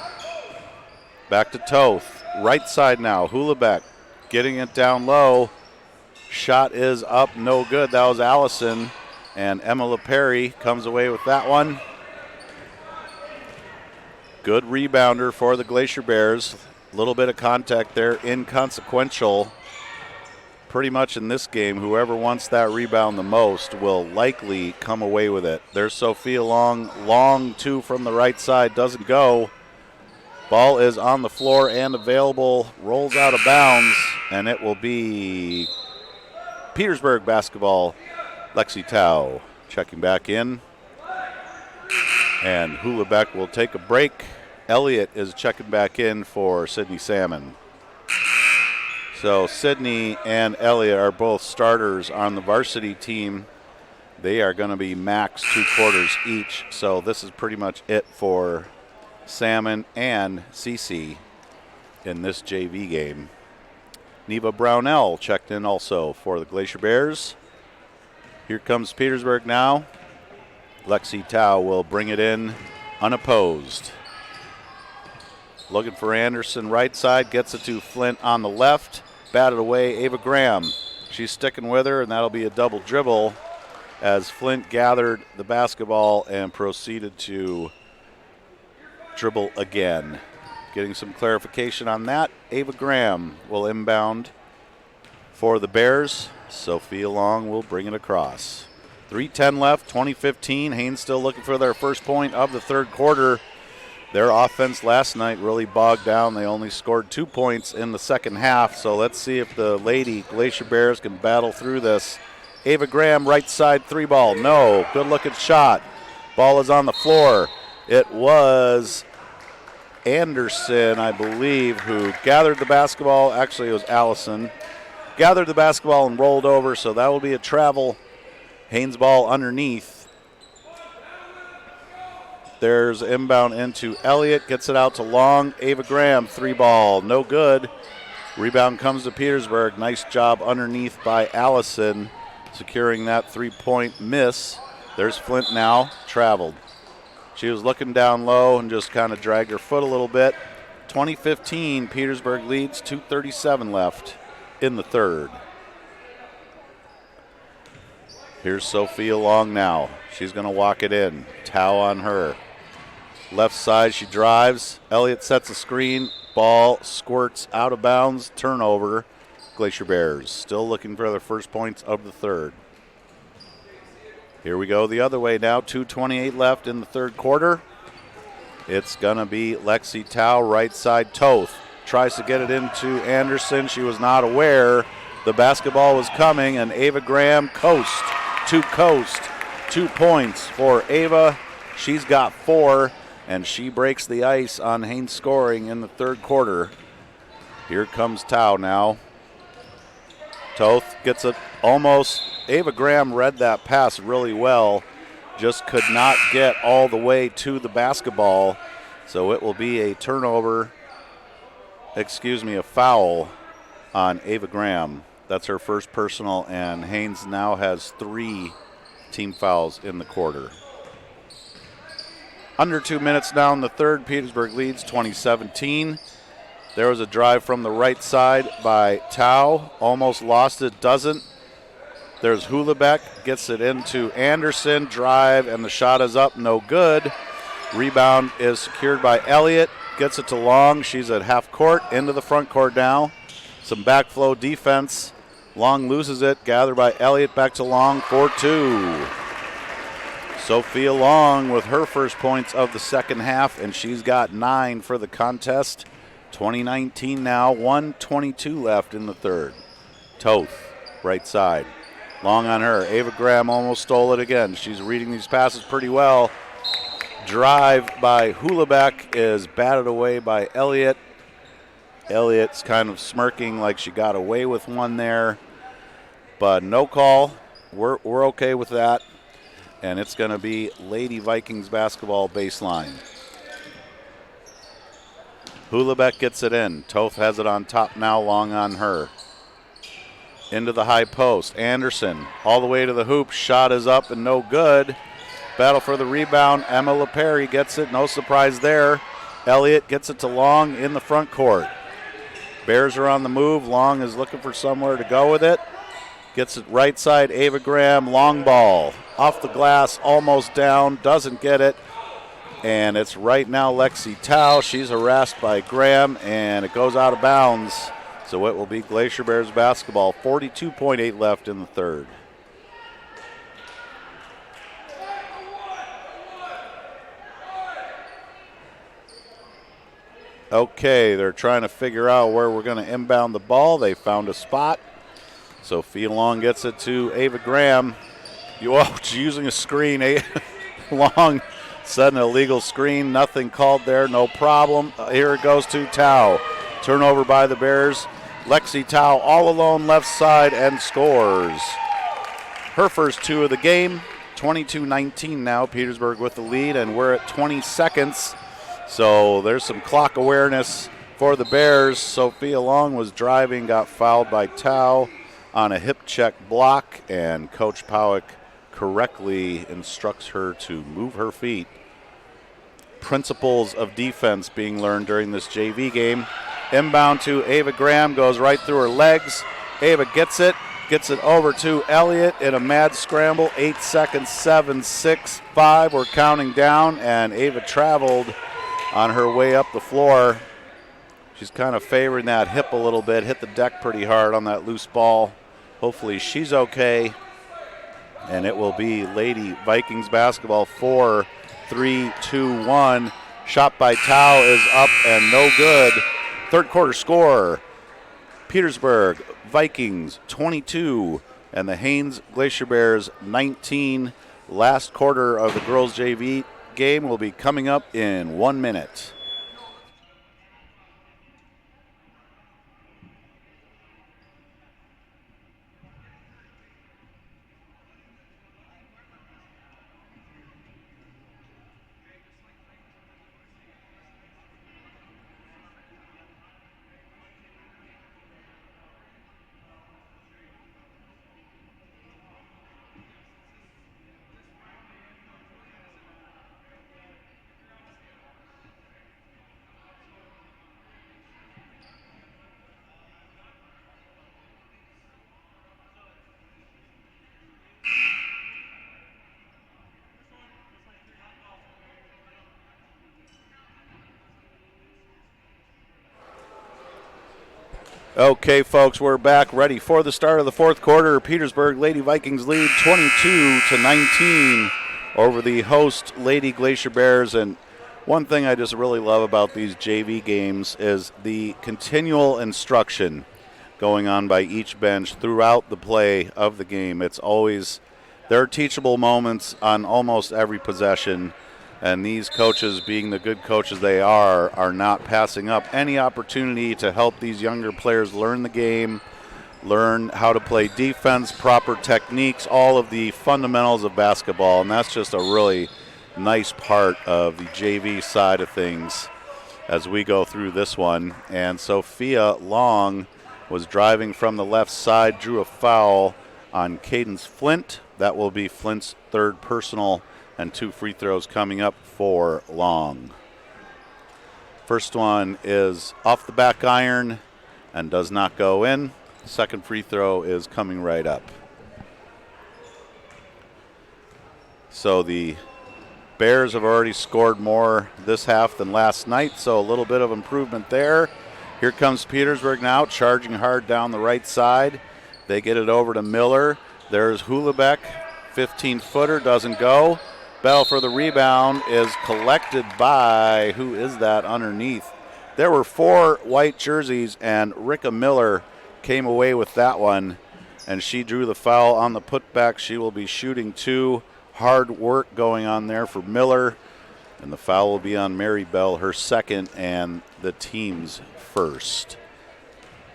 Back to Toth. Right side now. Hulebeck getting it down low. Shot is up, no good. That was Allison. And Emma LaPerry comes away with that one. Good rebounder for the Glacier Bears. A little bit of contact there, inconsequential. Pretty much in this game, whoever wants that rebound the most will likely come away with it. There's Sophia Long. Long 2 from the right side, doesn't go. Ball is on the floor and available. Rolls out of bounds, and it will be Petersburg basketball. Lexi Tao checking back in. And Hulebeck will take a break. Elliott is checking back in for Sydney Salmon. So Sydney and Elliott are both starters on the varsity team. They are going to be max 2 quarters each. So this is pretty much it for Salmon and Cece in this JV game. Neva Brownell checked in also for the Glacier Bears. Here comes Petersburg now. Lexi Tao will bring it in unopposed. Looking for Anderson right side, gets it to Flint on the left. Batted away, Ava Graham. She's sticking with her, and that'll be a double dribble as Flint gathered the basketball and proceeded to dribble again. Getting some clarification on that. Ava Graham will inbound for the Bears. Sophia Long will bring it across. 3:10 left, 20-15. Haines still looking for their first point of the third quarter. Their offense last night really bogged down. They only scored 2 points in the second half, so let's see if the Lady Glacier Bears can battle through this. Ava Graham, right side 3-ball. No, good looking shot. Ball is on the floor. It was Anderson, I believe, who gathered the basketball. Actually, it was Allison. Gathered the basketball and rolled over, so that will be a travel. Haines ball underneath. There's inbound into Elliott. Gets it out to Long. Ava Graham, 3-ball. No good. Rebound comes to Petersburg. Nice job underneath by Allison, securing that 3-point miss. There's Flint now. Traveled. She was looking down low and just kind of dragged her foot a little bit. 20-15, Petersburg leads. 2:37 left in the third. Here's Sophia Long now. She's going to walk it in. Tao on her. Left side, she drives. Elliott sets a screen. Ball squirts out of bounds. Turnover. Glacier Bears still looking for their first points of the third. Here we go the other way now. 2:28 left in the third quarter. It's going to be Lexi Tao, right side Toth. Tries to get it into Anderson. She was not aware the basketball was coming, and Ava Graham coast to coast. 2 points for Ava. She's got 4, and she breaks the ice on Haines scoring in the third quarter. Here comes Tao now. Toth gets it almost. Ava Graham read that pass really well, just could not get all the way to the basketball. So it will be a turnover, a foul on Ava Graham. That's her first personal, and Haines now has 3 team fouls in the quarter. Under 2 minutes now in the third. Petersburg leads 20-17. There was a drive from the right side by Tao. Almost lost it, doesn't. There's Hulebeck, gets it into Anderson. Drive, and the shot is up, no good. Rebound is secured by Elliott. Gets it to Long. She's at half court, into the front court now. Some backflow defense. Long loses it, gathered by Elliott, back to Long, 4-2. Sophia Long with her first points of the second half, and she's got 9 for the contest. 2019 now, 1:22 left in the third. Toth, right side. Long on her. Ava Graham almost stole it again. She's reading these passes pretty well. Drive by Hulebeck is batted away by Elliott. Elliott's kind of smirking like she got away with one there. But no call. We're okay with that. And it's going to be Lady Vikings basketball baseline. Hulebeck gets it in. Toth has it on top now, long on her. Into the high post. Anderson all the way to the hoop. Shot is up and no good. Battle for the rebound. Emma LaPerry gets it. No surprise there. Elliott gets it to Long in the front court. Bears are on the move. Long is looking for somewhere to go with it. Gets it right side. Ava Graham. Long ball. Off the glass. Almost down. Doesn't get it. And it's right now Lexi Tao. She's harassed by Graham, and it goes out of bounds. So it will be Glacier Bears basketball. 42.8 left in the third. Okay, they're trying to figure out where we're going to inbound the ball. They found a spot. Sophia Long gets it to Ava Graham. She's using a screen. Long set an illegal screen. Nothing called there. No problem. Here it goes to Tao. Turnover by the Bears. Lexi Tao all alone left side and scores. Her first two of the game. 22-19 now. Petersburg with the lead, and we're at 20 seconds. So there's some clock awareness for the Bears. Sophia Long was driving, got fouled by Tao on a hip check block, and Coach Powick correctly instructs her to move her feet. Principles of defense being learned during this JV game. Inbound to Ava Graham, goes right through her legs. Ava gets it over to Elliott in a mad scramble. 8 seconds, 7, 6, 5. We're counting down, and Ava traveled on her way up the floor. She's kind of favoring that hip a little bit, hit the deck pretty hard on that loose ball. Hopefully she's okay. And it will be Lady Vikings basketball. 4, 3, 2, 1. Shot by Tao is up and no good. Third quarter score, Petersburg Vikings 22 and the Haines Glacier Bears 19. Last quarter of the girls JV game will be coming up in 1 minute. Okay, folks, we're back ready for the start of the fourth quarter. Petersburg Lady Vikings lead 22-19 over the host Lady Glacier Bears. And one thing I just really love about these JV games is the continual instruction going on by each bench throughout the play of the game. It's always, there are teachable moments on almost every possession. And these coaches, being the good coaches they are not passing up any opportunity to help these younger players learn the game, learn how to play defense, proper techniques, all of the fundamentals of basketball. And that's just a really nice part of the JV side of things as we go through this one. And Sophia Long was driving from the left side, drew a foul on Cadence Flint. That will be Flint's third personal, and 2 free throws coming up for Long. First one is off the back iron and does not go in. Second free throw is coming right up. So the Bears have already scored more this half than last night, so a little bit of improvement there. Here comes Petersburg now, charging hard down the right side. They get it over to Miller. There's Hulebeck, 15-footer, doesn't go. Bell for the rebound is collected by, who is that underneath? There were 4 white jerseys, and Ricka Miller came away with that one, and she drew the foul on the putback. She will be shooting 2. Hard work going on there for Miller, and the foul will be on Mary Bell, her second and the team's first.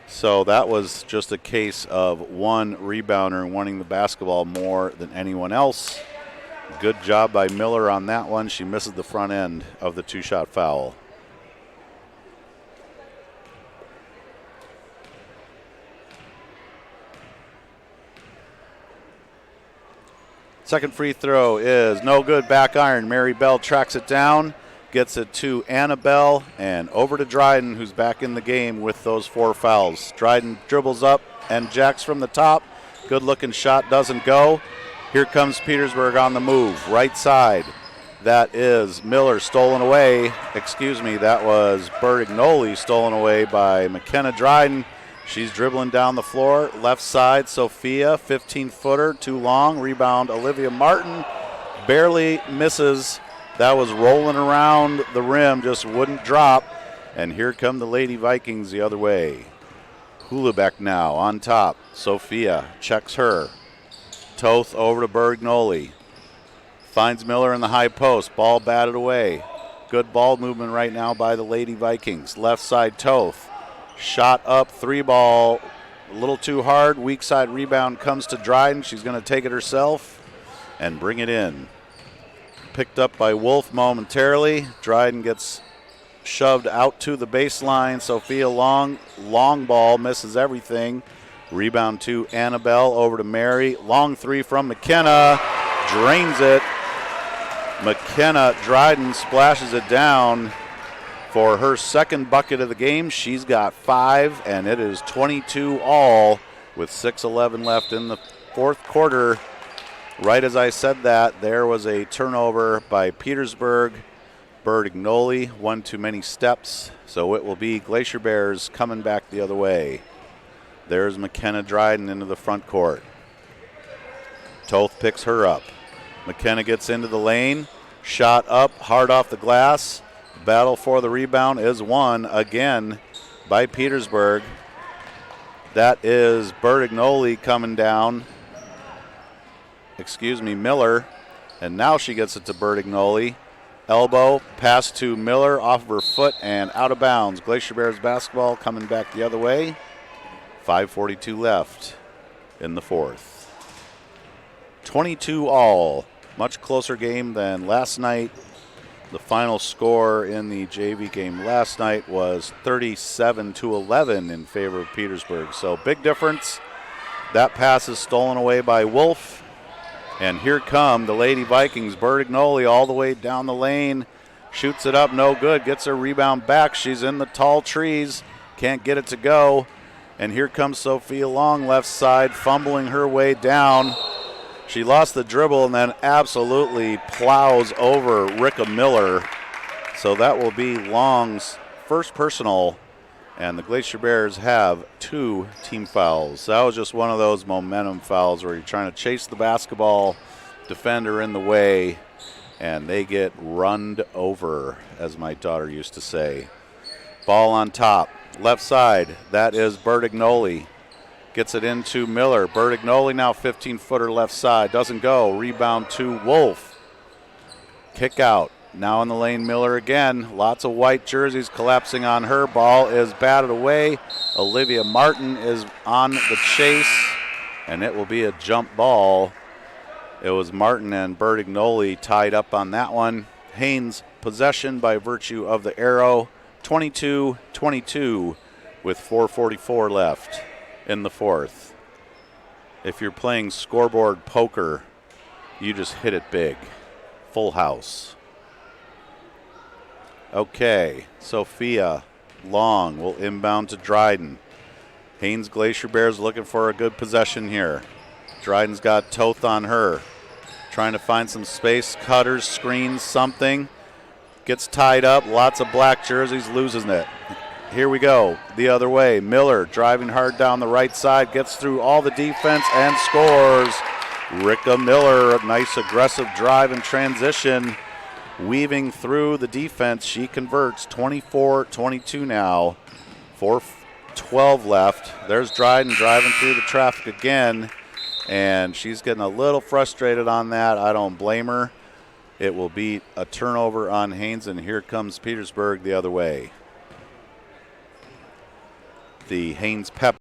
So that was just a case of one rebounder wanting the basketball more than anyone else. Good job by Miller on that one. She misses the front end of the 2-shot foul. Second free throw is no good, back iron. Mary Bell tracks it down, gets it to Annabelle, and over to Dryden, who's back in the game with those 4 fouls. Dryden dribbles up and jacks from the top. Good-looking shot, doesn't go. Here comes Petersburg on the move, right side. That is Miller stolen away. That was Bertignoli stolen away by McKenna Dryden. She's dribbling down the floor. Left side, Sophia, 15-footer, too long. Rebound, Olivia Martin. Barely misses. That was rolling around the rim, just wouldn't drop. And here come the Lady Vikings the other way. Hulebeck now on top. Sophia checks her. Toth over to Bertignoli. Finds Miller in the high post. Ball batted away. Good ball movement right now by the Lady Vikings. Left side, Toth. Shot up, 3-ball, a little too hard. Weak side rebound comes to Dryden. She's going to take it herself and bring it in. Picked up by Wolf momentarily. Dryden gets shoved out to the baseline. Sophia long ball, misses everything. Rebound to Annabelle, over to Mary. Long 3 from McKenna, drains it. McKenna Dryden splashes it down for her second bucket of the game. She's got 5, and it is 22 all with 6:11 left in the fourth quarter. Right as I said that, there was a turnover by Petersburg. Bertignoli, one too many steps, so it will be Glacier Bears coming back the other way. There's McKenna Dryden into the front court. Toth picks her up. McKenna gets into the lane. Shot up, hard off the glass. Battle for the rebound is won again by Petersburg. That is Bertignoli coming down. Miller. And now she gets it to Bertignoli. Elbow, pass to Miller off of her foot and out of bounds. Glacier Bears basketball coming back the other way. 5:42 left in the fourth. 22 all. Much closer game than last night. The final score in the JV game last night was 37-11 in favor of Petersburg. So big difference. That pass is stolen away by Wolf. And here come the Lady Vikings. Bertignoli all the way down the lane. Shoots it up, no good. Gets her rebound back. She's in the tall trees. Can't get it to go. And here comes Sophia Long, left side, fumbling her way down. She lost the dribble and then absolutely plows over Ricka Miller. So that will be Long's first personal, and the Glacier Bears have 2 team fouls. That was just one of those momentum fouls where you're trying to chase the basketball, defender in the way, and they get runned over, as my daughter used to say. Ball on top, left side, that is Bertignoli. Gets it into Miller. Bertignoli now 15-footer left side. Doesn't go. Rebound to Wolf. Kick out. Now in the lane, Miller again. Lots of white jerseys collapsing on her. Ball is batted away. Olivia Martin is on the chase, and it will be a jump ball. It was Martin and Bertignoli tied up on that one. Haines possession by virtue of the arrow. 22-22 with 4:44 left in the fourth. If you're playing scoreboard poker, you just hit it big. Full house. Okay, Sophia Long will inbound to Dryden. Haines Glacier Bears looking for a good possession here. Dryden's got Toth on her. Trying to find some space, cutters, screens, something. Gets tied up, lots of black jerseys, loses it. Here we go, the other way. Miller driving hard down the right side, gets through all the defense and scores. Ricka Miller, a nice aggressive drive and transition. weaving through the defense. She converts 24-22 now. 4:12 left. There's Dryden driving through the traffic again, and she's getting a little frustrated on that. I don't blame her. It will be a turnover on Haines, and here comes Petersburg the other way. The Haines Pep